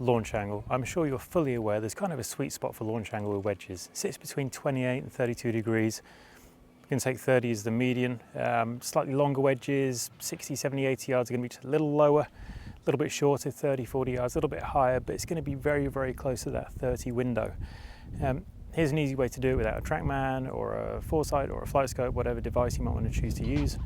launch angle. I'm sure you're fully aware there's kind of a sweet spot for launch angle with wedges. It sits between 28 and 32 degrees. You can take 30 as the median. Slightly longer wedges, 60, 70, 80 yards are going to be just a little lower, a little bit shorter, 30, 40 yards, a little bit higher, but it's going to be very, very close to that 30 window. Here's an easy way to do it without a TrackMan or a foresight or a flight scope, whatever device you might want to choose to use.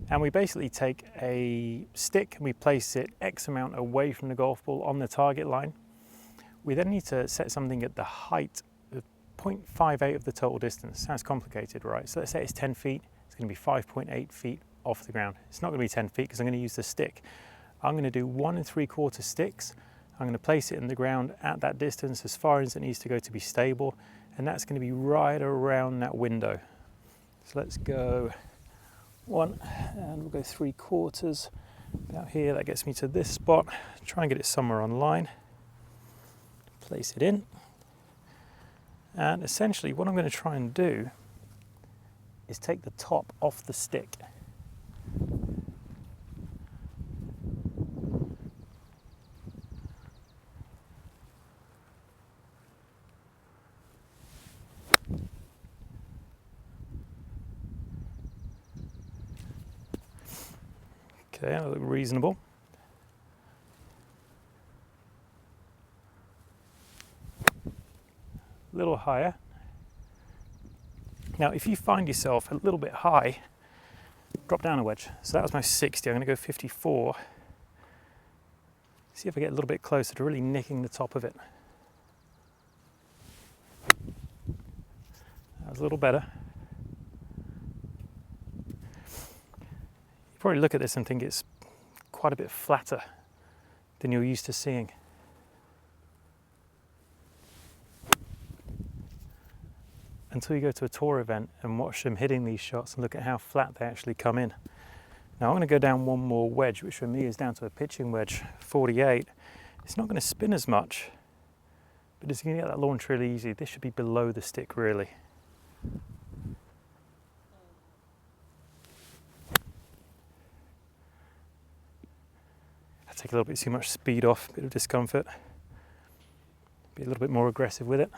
And we basically take a stick and we place it X amount away from the golf ball on the target line. We then need to set something at the height of 0.58 of the total distance. Sounds complicated, right? So let's say it's 10 feet, it's going to be 5.8 feet off the ground. It's not going to be 10 feet because I'm going to use the stick. I'm going to do 1 3/4 sticks. I'm going to place it in the ground at that distance as far as it needs to go to be stable, and that's going to be right around that window. So let's go 1 and we'll go 3/4 about here. That gets me to this spot. Try and get it somewhere on line. Place it in, and essentially what I'm going to try and do is take the top off the stick. Okay, that looks reasonable. A little higher. Now, if you find yourself a little bit high, drop down a wedge. So that was my 60. I'm going to go 54. See if I get a little bit closer to really nicking the top of it. That was a little better. You probably look at this and think it's quite a bit flatter than you're used to seeing. Until you go to a tour event and watch them hitting these shots and look at how flat they actually come in. Now I'm going to go down one more wedge, which for me is down to a pitching wedge, 48. It's not going to spin as much, but it's going to get that launch really easy. This should be below the stick really. I take a little bit too much speed off, a bit of discomfort. Be a little bit more aggressive with it.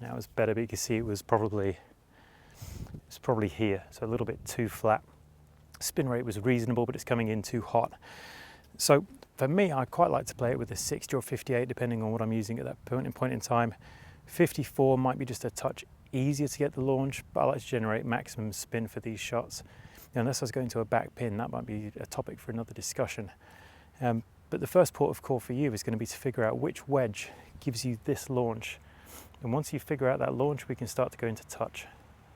Now it's better, but you can see it was probably here, so a little bit too flat. Spin rate was reasonable, but it's coming in too hot. So for me, I quite like to play it with a 60 or 58, depending on what I'm using at that point in time. 54 might be just a touch easier to get the launch, but I like to generate maximum spin for these shots. Now, unless I was going to a back pin, that might be a topic for another discussion. But the first port of call for you is going to be to figure out which wedge gives you this launch. And once you figure out that launch, we can start to go into touch.